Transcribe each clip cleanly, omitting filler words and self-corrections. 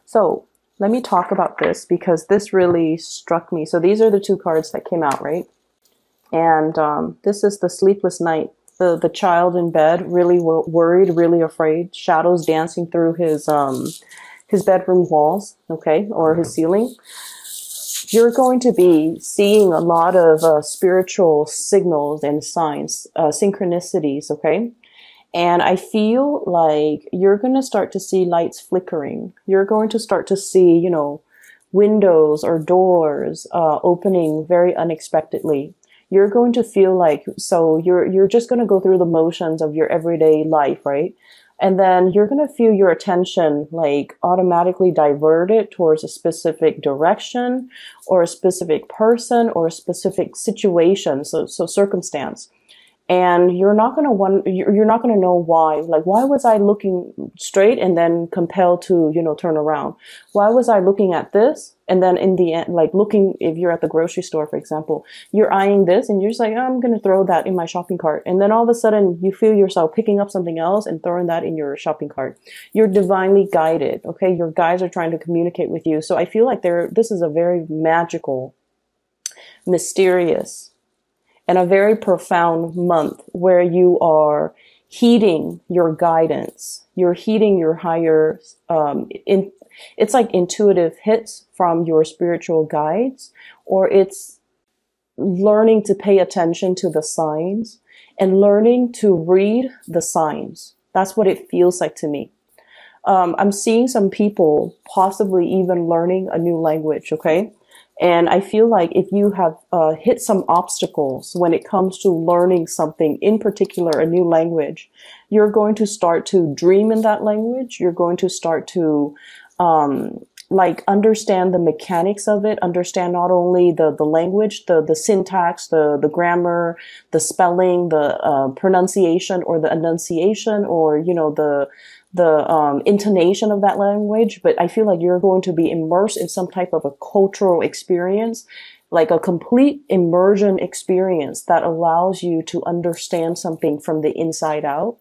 So let me talk about this because this really struck me. So these are the two cards that came out, right? And this is the sleepless night. The child in bed, really worried, really afraid. Shadows dancing through his bedroom walls, okay, or his ceiling. You're going to be seeing a lot of spiritual signals and signs, synchronicities, okay? And I feel like you're going to start to see lights flickering. You're going to start to see, windows or doors opening very unexpectedly. You're going to feel like, so you're just going to go through the motions of your everyday life, right? And then you're going to feel your attention like automatically diverted towards a specific direction or a specific person or a specific situation, so circumstance. And you're not going to you're not going to know why. Like, why was I looking straight and then compelled to, turn around? Why was I looking at this? And then in the end, like looking, if you're at the grocery store, for example, you're eyeing this and you're just like, oh, I'm going to throw that in my shopping cart. And then all of a sudden you feel yourself picking up something else and throwing that in your shopping cart. You're divinely guided. Okay. Your guides are trying to communicate with you. So I feel like this is a very magical, mysterious, and a very profound month where you are heeding your guidance. You're heeding your higher, it's like intuitive hits from your spiritual guides, or it's learning to pay attention to the signs and learning to read the signs. That's what it feels like to me. I'm seeing some people possibly even learning a new language, okay? And I feel like if you have hit some obstacles when it comes to learning something, in particular, a new language, you're going to start to dream in that language. You're going to start to understand the mechanics of it, understand not only the language, the syntax, the grammar, the spelling, the pronunciation or the enunciation, or, the intonation of that language, but I feel like you're going to be immersed in some type of a cultural experience, like a complete immersion experience that allows you to understand something from the inside out.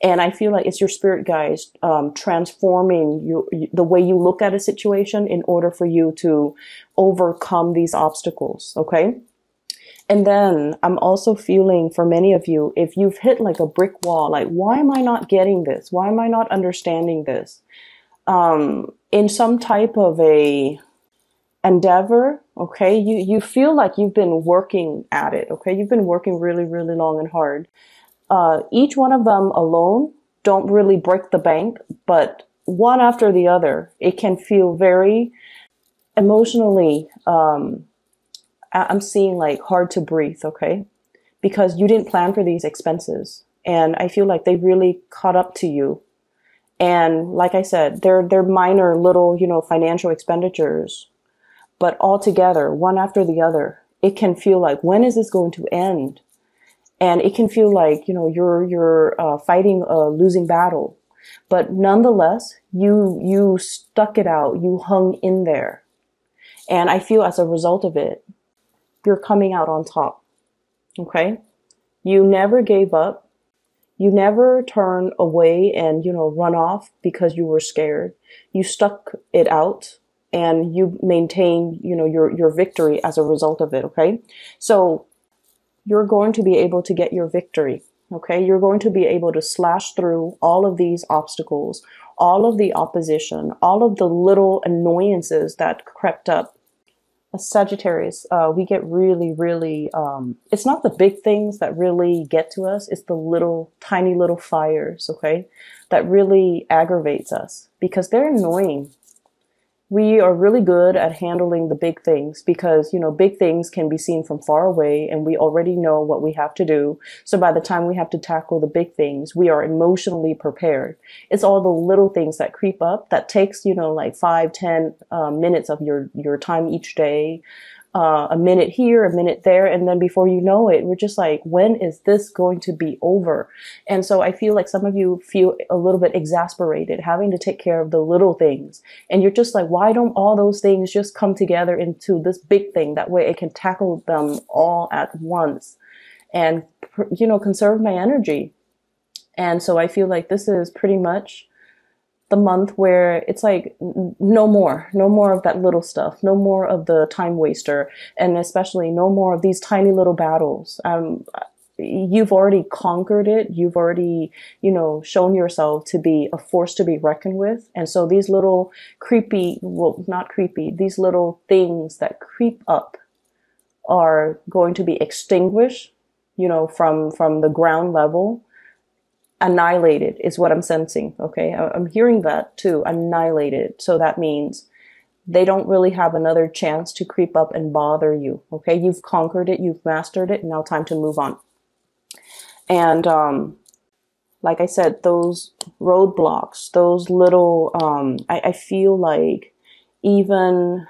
And I feel like it's your spirit guides transforming the way you look at a situation in order for you to overcome these obstacles, okay? And then I'm also feeling for many of you, if you've hit like a brick wall, like, why am I not getting this? Why am I not understanding this? In some type of a endeavor, okay, you feel like you've been working at it, okay? You've been working really, really long and hard. Each one of them alone don't really break the bank, but one after the other, it can feel very emotionally, I'm seeing like hard to breathe, okay? Because you didn't plan for these expenses. And I feel like they really caught up to you. And like I said, they're minor little, financial expenditures, but all together, one after the other, it can feel like, when is this going to end? And it can feel like, you're fighting a losing battle, but nonetheless, you stuck it out. You hung in there. And I feel as a result of it, you're coming out on top. Okay? You never gave up. You never turned away and, run off because you were scared. You stuck it out and you maintained, your victory as a result of it. Okay? So you're going to be able to get your victory. Okay? You're going to be able to slash through all of these obstacles, all of the opposition, all of the little annoyances that crept up. A Sagittarius, we get really, really, it's not the big things that really get to us. It's the little, tiny little fires, okay, that really aggravates us because they're annoying. We are really good at handling the big things because, big things can be seen from far away and we already know what we have to do. So by the time we have to tackle the big things, we are emotionally prepared. It's all the little things that creep up that takes, like 5-10 minutes of your time each day, a minute here, a minute there. And then before you know it, we're just like, when is this going to be over? And so I feel like some of you feel a little bit exasperated having to take care of the little things. And you're just like, why don't all those things just come together into this big thing? That way I can tackle them all at once and, conserve my energy. And so I feel like this is pretty much the month where it's like no more of that little stuff, no more of the time waster, and especially no more of these tiny little battles. You've already conquered it. You've already, shown yourself to be a force to be reckoned with. And so these little creepy, well, not creepy, these little things that creep up are going to be extinguished, from the ground level. Annihilated is what I'm sensing. Okay. I'm hearing that too. Annihilated. So that means they don't really have another chance to creep up and bother you. Okay. You've conquered it. You've mastered it. Now time to move on. And, like I said, those roadblocks, those little, I feel like even,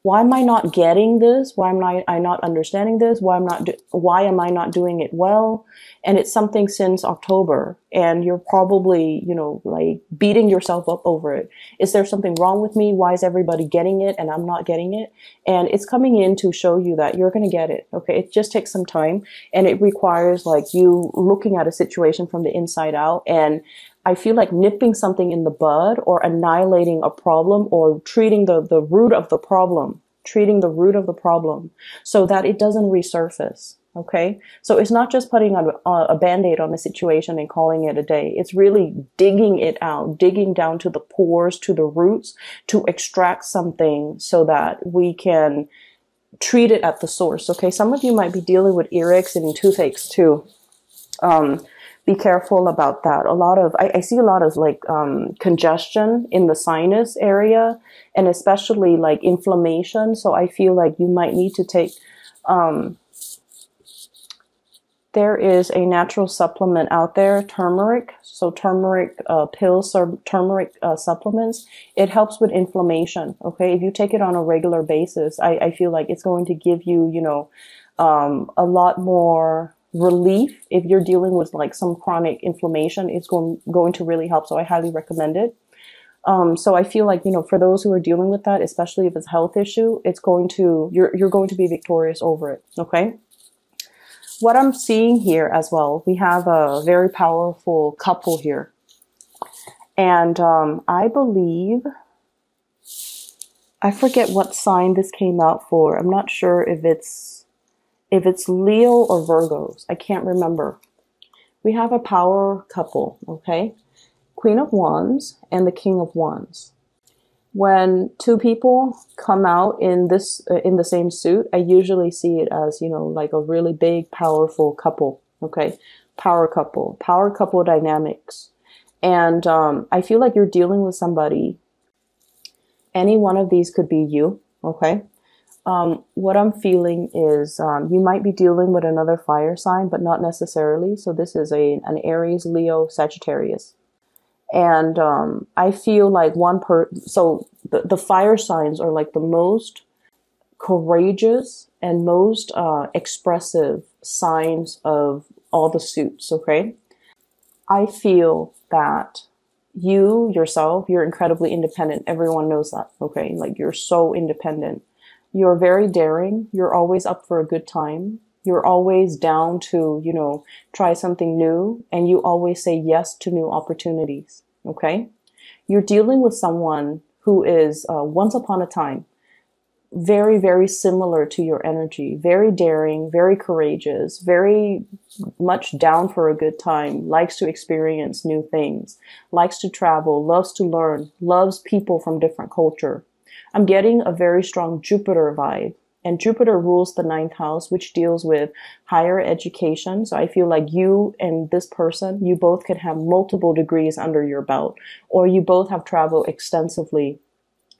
why am I not getting this? Why am I not understanding this? Why am I not doing it well? And it's something since October, and you're probably, like beating yourself up over it. Is there something wrong with me? Why is everybody getting it and I'm not getting it? And it's coming in to show you that you're going to get it. Okay. It just takes some time, and it requires like you looking at a situation from the inside out. And I feel like nipping something in the bud, or annihilating a problem, or treating the root of the problem, so that it doesn't resurface. Okay. So it's not just putting on a Band-Aid on a situation and calling it a day. It's really digging it out, digging down to the pores, to the roots, to extract something so that we can treat it at the source. Okay. Some of you might be dealing with earaches and toothaches too. Be careful about that. I see a lot of like, congestion in the sinus area, and especially like inflammation. So I feel like you might need to take, there is a natural supplement out there, turmeric. So turmeric pills or turmeric supplements. It helps with inflammation. Okay. If you take it on a regular basis, I feel like it's going to give you, a lot more relief. If you're dealing with like some chronic inflammation, it's going to really help. So I highly recommend it. So I feel like, for those who are dealing with that, especially if it's a health issue, you're going to be victorious over it. Okay. What I'm seeing here as well, we have a very powerful couple here. And, I believe, I forget what sign this came out for. I'm not sure if it's Leo or Virgos. I can't remember. We have a power couple, okay? Queen of Wands and the King of Wands. When two people come out in the same suit, I usually see it as, like a really big, powerful couple, okay? Power couple dynamics. And I feel like you're dealing with somebody. Any one of these could be you, okay? What I'm feeling is you might be dealing with another fire sign, but not necessarily. So this is an Aries, Leo, Sagittarius. And I feel like so the fire signs are like the most courageous and most expressive signs of all the suits, okay? I feel that you yourself, you're incredibly independent. Everyone knows that, okay? Like you're so independent. You're very daring. You're always up for a good time. You're always down to, try something new, and you always say yes to new opportunities. Okay. You're dealing with someone who is, once upon a time, very, very similar to your energy, very daring, very courageous, very much down for a good time, likes to experience new things, likes to travel, loves to learn, loves people from different culture. I'm getting a very strong Jupiter vibe. And Jupiter rules the 9th house, which deals with higher education. So I feel like you and this person, you both could have multiple degrees under your belt, or you both have traveled extensively,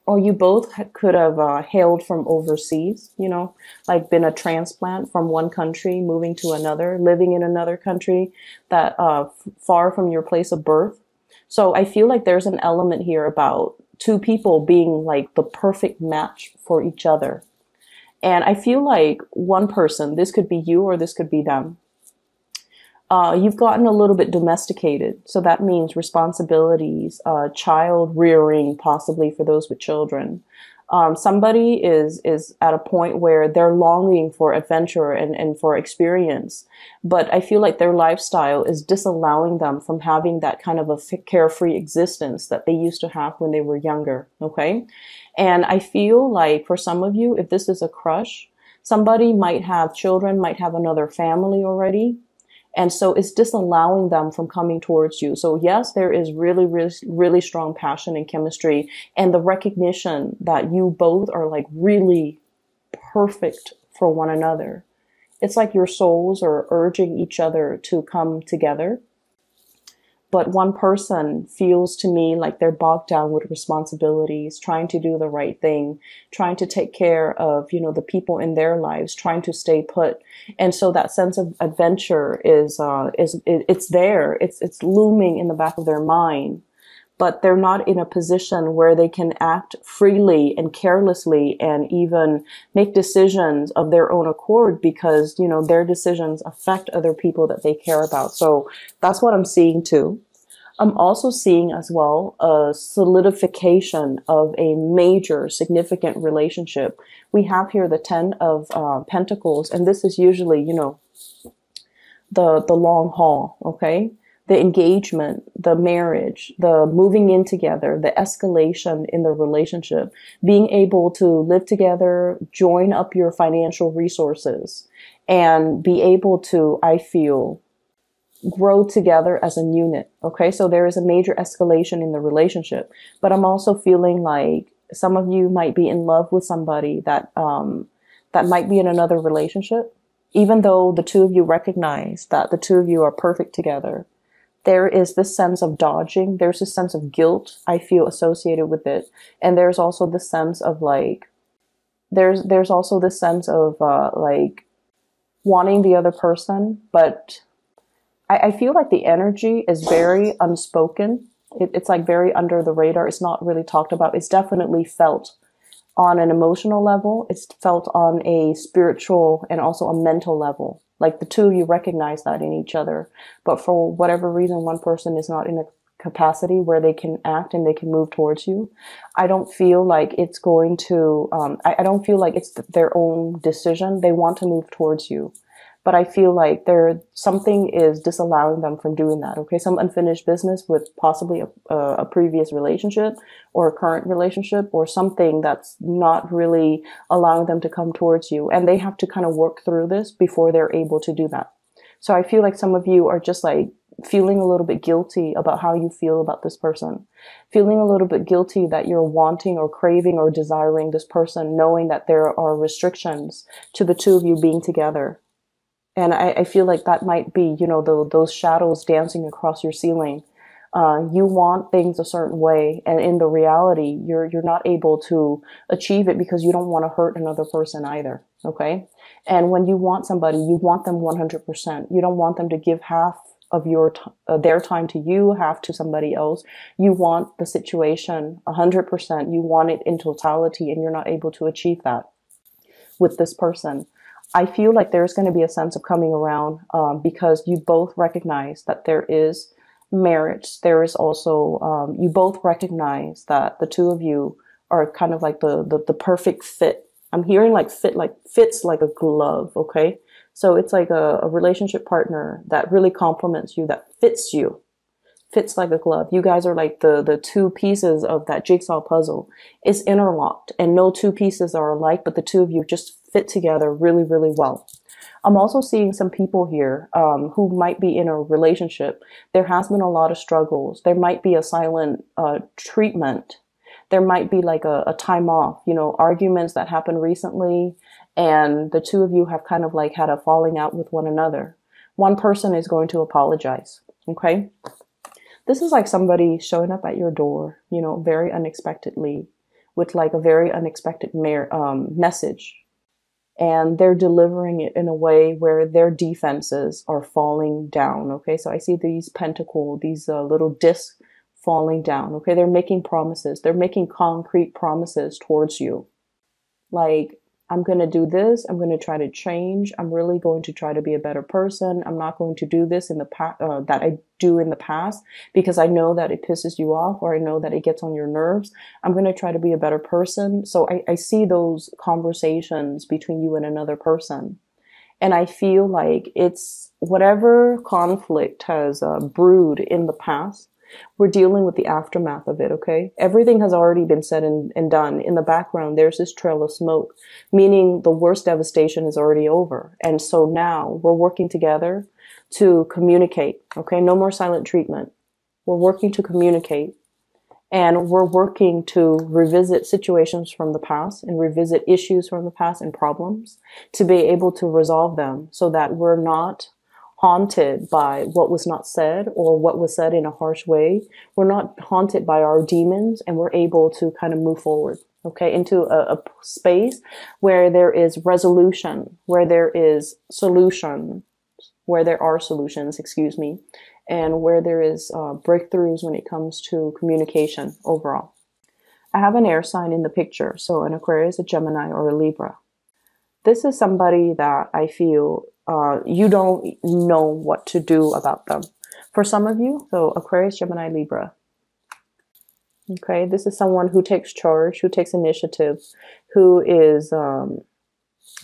or you both could have hailed from overseas, like been a transplant from one country, moving to another, living in another country that far from your place of birth. So I feel like there's an element here about two people being like the perfect match for each other. And I feel like one person, this could be you or this could be them. You've gotten a little bit domesticated. So that means responsibilities, child rearing, possibly for those with children. Somebody is at a point where they're longing for adventure and for experience. But I feel like their lifestyle is disallowing them from having that kind of a carefree existence that they used to have when they were younger. Okay. And I feel like for some of you, if this is a crush, somebody might have children, might have another family already. And so it's disallowing them from coming towards you. So yes, there is really, really, really strong passion and chemistry and the recognition that you both are like really perfect for one another. It's like your souls are urging each other to come together. But one person feels to me like they're bogged down with responsibilities, trying to do the right thing, trying to take care of, the people in their lives, trying to stay put. And so that sense of adventure it's there. It's looming in the back of their mind, but they're not in a position where they can act freely and carelessly and even make decisions of their own accord because, their decisions affect other people that they care about. So that's what I'm seeing too. I'm also seeing as well a solidification of a major significant relationship. We have here the 10 of Pentacles, and this is usually, the long haul, okay? The engagement, the marriage, the moving in together, the escalation in the relationship, being able to live together, join up your financial resources, and be able to, I feel, grow together as a unit. Okay. So there is a major escalation in the relationship, but I'm also feeling like some of you might be in love with somebody that might be in another relationship, even though the two of you recognize that the two of you are perfect together. There is this sense of dodging. There's this sense of guilt I feel associated with it. And there's also this sense of like, there's also this sense of like wanting the other person, but I feel like the energy is very unspoken. It's like very under the radar. It's not really talked about. It's definitely felt on an emotional level. It's felt on a spiritual and also a mental level. Like the two of you recognize that in each other. But for whatever reason, one person is not in a capacity where they can act and they can move towards you. I don't feel like it's going to, I don't feel like it's their own decision. They want to move towards you. But I feel like something is disallowing them from doing that. Okay. Some unfinished business with possibly a previous relationship or a current relationship or something that's not really allowing them to come towards you. And they have to kind of work through this before they're able to do that. So I feel like some of you are just like feeling a little bit guilty about how you feel about this person, feeling a little bit guilty that you're wanting or craving or desiring this person, knowing that there are restrictions to the two of you being together. And I feel like that might be, those shadows dancing across your ceiling. You want things a certain way, and in the reality, you're not able to achieve it because you don't want to hurt another person either. Okay. And when you want somebody, you want them 100%. You don't want them to give half of their time to you, half to somebody else. You want the situation 100%. You want it in totality, and you're not able to achieve that with this person. I feel like there's going to be a sense of coming around because you both recognize that there is marriage. There is also, you both recognize that the two of you are kind of like the perfect fit. I'm hearing like fits like a glove. Okay. So it's like a relationship partner that really complements you, that fits you. Fits like a glove. You guys are like the two pieces of that jigsaw puzzle. It's interlocked and no two pieces are alike, but the two of you just fit together really, really well. I'm also seeing some people here who might be in a relationship. There has been a lot of struggles. There might be a silent treatment. There might be like a time off, arguments that happened recently, and the two of you have kind of like had a falling out with one another. One person is going to apologize. Okay. This is like somebody showing up at your door, very unexpectedly with like a very unexpected message. And they're delivering it in a way where their defenses are falling down. Okay. So I see these these little discs falling down. Okay. They're making promises. They're making concrete promises towards you. Like, I'm going to do this. I'm going to try to change. I'm really going to try to be a better person. I'm not going to do this in the past, that I do in the past because I know that it pisses you off or I know that it gets on your nerves. I'm going to try to be a better person. So I see those conversations between you and another person. And I feel like it's whatever conflict has brewed in the past, we're dealing with the aftermath of it, okay? Everything has already been said and done. In the background, there's this trail of smoke, meaning the worst devastation is already over. And so now we're working together to communicate, okay? No more silent treatment. We're working to communicate. And we're working to revisit situations from the past and revisit issues from the past and problems to be able to resolve them so that we're not haunted by what was not said or what was said in a harsh way. We're not haunted by our demons and we're able to kind of move forward, okay, into a space where there is resolution, where there is solution, where there are solutions, excuse me, and where there is breakthroughs when it comes to communication overall. I have an air sign in the picture, so an Aquarius, a Gemini, or a Libra. This is somebody that I feel you don't know what to do about them. For some of you, so Aquarius, Gemini, Libra. Okay, this is someone who takes charge, who takes initiative, who is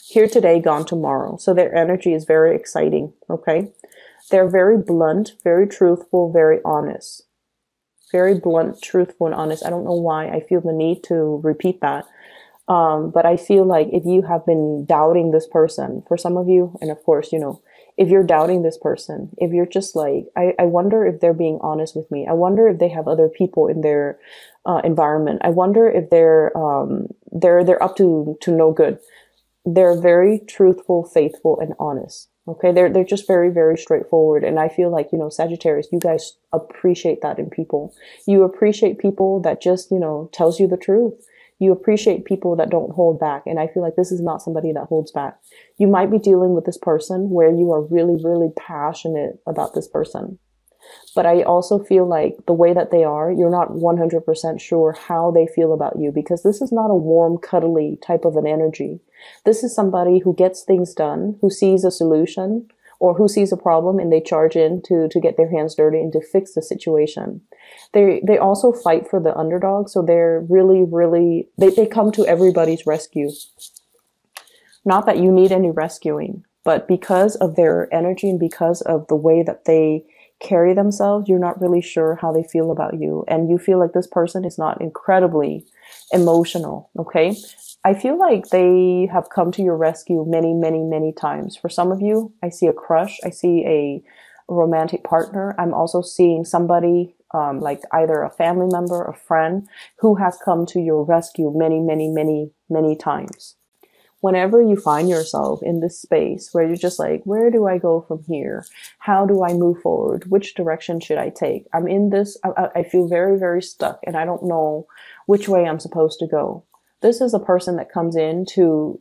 here today, gone tomorrow. So their energy is very exciting, okay? They're very blunt, very truthful, very honest. Very blunt, truthful, and honest. I don't know why I feel the need to repeat that. But I feel like if you have been doubting this person, for some of you, and of course, you know, if you're doubting this person, if you're just like, I wonder if they're being honest with me. I wonder if they have other people in their environment. I wonder if they're up to no good. They're very truthful, faithful, and honest. Okay, they're just very, very straightforward. And I feel like, you know, Sagittarius, you guys appreciate that in people. You appreciate people that just, you know, tells you the truth. You appreciate people that don't hold back. And I feel like this is not somebody that holds back. You might be dealing with this person where you are really, really passionate about this person. But I also feel like the way that they are, you're not 100% sure how they feel about you because this is not a warm, cuddly type of an energy. This is somebody who gets things done, who sees a solution or who sees a problem and they charge in to get their hands dirty and to fix the situation. They also fight for the underdog. So they're really, really, they come to everybody's rescue. Not that you need any rescuing, but because of their energy and because of the way that they carry themselves, you're not really sure how they feel about you. And you feel like this person is not incredibly emotional. Okay. I feel like they have come to your rescue many, many, many times. For some of you, I see a crush. I see a romantic partner. I'm also seeing somebody like either a family member, a friend who has come to your rescue many, many, many, many times. Whenever you find yourself in this space where you're just like, where do I go from here? How do I move forward? Which direction should I take? I'm in this, I feel very, very stuck and I don't know which way I'm supposed to go. This is a person that comes in to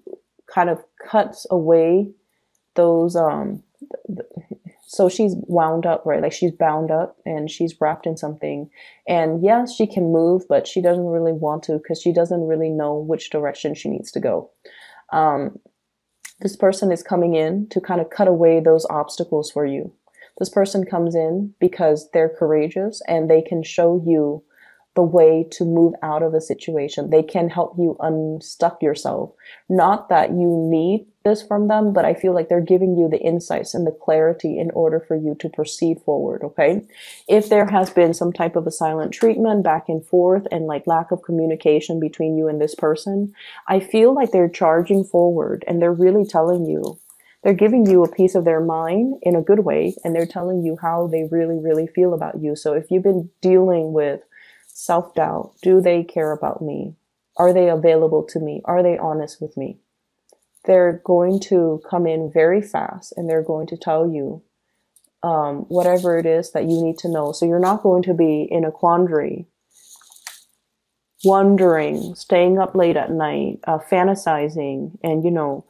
kind of cuts away those, so she's wound up, right? Like she's bound up and she's wrapped in something. And yes, she can move, but she doesn't really want to because she doesn't really know which direction she needs to go. This person is coming in to kind of cut away those obstacles for you. This person comes in because they're courageous and they can show you the way to move out of a situation. They can help you unstuck yourself. Not that you need this from them, but I feel like they're giving you the insights and the clarity in order for you to proceed forward, okay? If there has been some type of a silent treatment back and forth and like lack of communication between you and this person, I feel like they're charging forward and they're really telling you, they're giving you a piece of their mind in a good way, and they're telling you how they really, really feel about you. So if you've been dealing with self-doubt, do they care about me? Are they available to me? Are they honest with me? They're going to come in very fast and they're going to tell you whatever it is that you need to know. So you're not going to be in a quandary, wondering, staying up late at night, fantasizing, and, you know,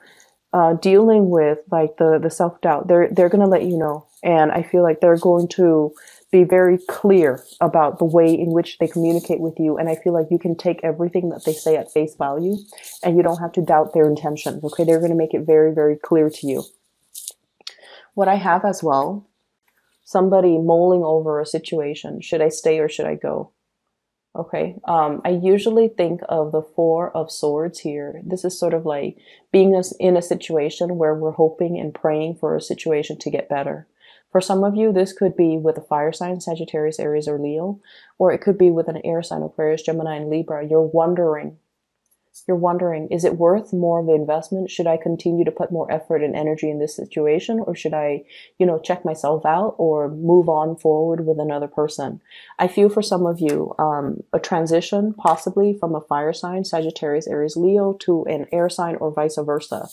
dealing with like the self-doubt. They're going to let you know. And I feel like they're going to be very clear about the way in which they communicate with you. And I feel like you can take everything that they say at face value and you don't have to doubt their intentions. Okay. They're going to make it very, very clear to you. What I have as well, somebody mulling over a situation. Should I stay or should I go? Okay. I usually think of the Four of Swords here. This is sort of like being in a situation where we're hoping and praying for a situation to get better. For some of you, this could be with a fire sign, Sagittarius, Aries, or Leo, or it could be with an air sign, Aquarius, Gemini, and Libra. You're wondering, is it worth more of the investment? Should I continue to put more effort and energy in this situation? Or should I, check myself out or move on forward with another person? I feel for some of you, a transition possibly from a fire sign, Sagittarius, Aries, Leo, to an air sign or vice versa.